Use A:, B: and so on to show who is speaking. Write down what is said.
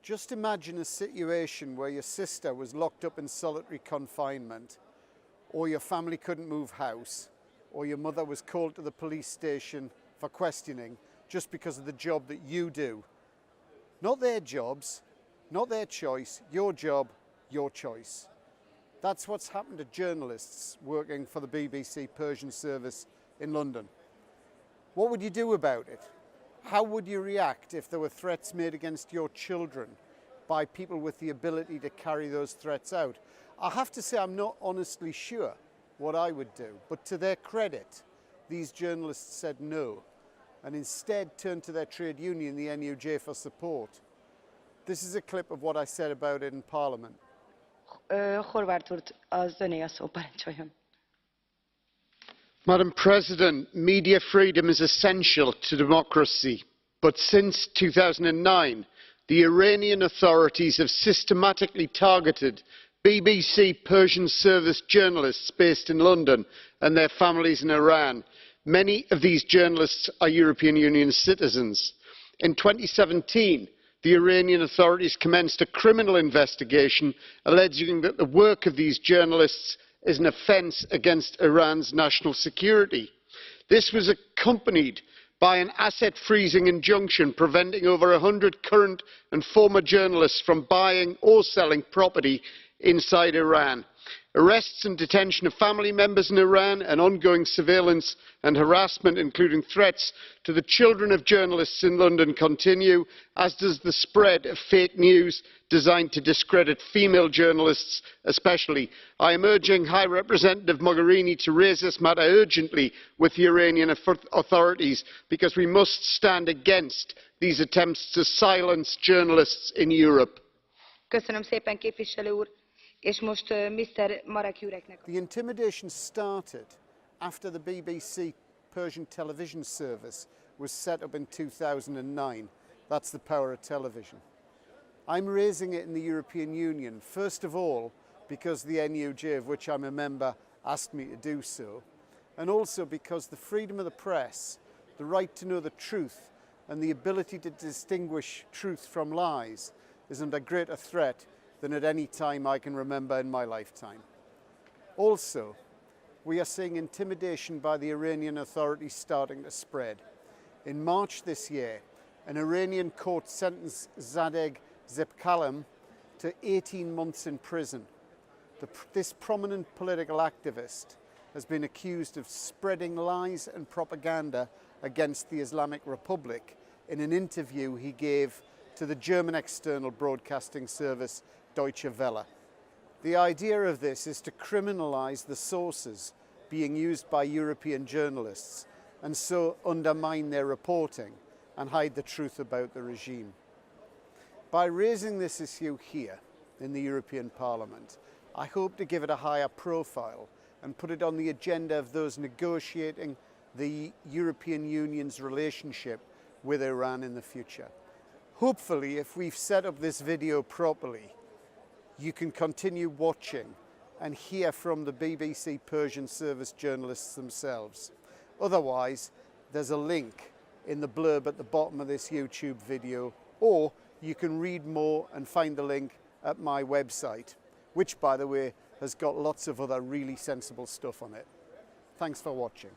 A: Just imagine a situation where your sister was locked up in solitary confinement, or your family couldn't move house, or your mother was called to the police station for questioning just because of the job that you do. Not their jobs, not their choice, your job, your choice. That's what's happened to journalists working for the BBC Persian Service in London. What would you do about it? How would you react if there were threats made against your children by people with the ability to carry those threats out? I have to say I'm not honestly sure what I would do, but to their credit, these journalists said no, and instead turned to their trade union, the NUJ, for support. This is a clip of what I said about it in Parliament.
B: Madam President, media freedom is essential to democracy, but since 2009, the Iranian authorities have systematically targeted BBC Persian Service journalists based in London and their families in Iran. Many of these journalists are European Union citizens. In 2017, the Iranian authorities commenced a criminal investigation alleging that the work of these journalists is an offence against Iran's national security. This was accompanied by an asset freezing injunction preventing over 100 current and former journalists from buying or selling property inside Iran. Arrests and detention of family members in Iran and ongoing surveillance and harassment, including threats to the children of journalists in London, continue, as does the spread of fake news designed to discredit female journalists especially. I am urging High Representative Mogherini to raise this matter urgently with the Iranian authorities, because we must stand against these attempts to silence journalists in Europe.
A: The intimidation started after the BBC Persian television service was set up in 2009. That's the power of television. I'm raising it in the European Union, first of all because the NUJ, of which I'm a member, asked me to do so, and also because the freedom of the press, the right to know the truth, and the ability to distinguish truth from lies is under greater threat than at any time I can remember in my lifetime. Also, we are seeing intimidation by the Iranian authorities starting to spread. In March this year, an Iranian court sentenced Zadeg Zepkalam to 18 months in prison. This prominent political activist has been accused of spreading lies and propaganda against the Islamic Republic in an interview he gave to the German external broadcasting service Deutsche Welle. The idea of this is to criminalise the sources being used by European journalists and so undermine their reporting and hide the truth about the regime. By raising this issue here in the European Parliament, I hope to give it a higher profile and put it on the agenda of those negotiating the European Union's relationship with Iran in the future. Hopefully, if we've set up this video properly, you can continue watching and hear from the BBC Persian Service journalists themselves. Otherwise, there's a link in the blurb at the bottom of this YouTube video, or you can read more and find the link at my website, which, by the way, has got lots of other really sensible stuff on it. Thanks for watching.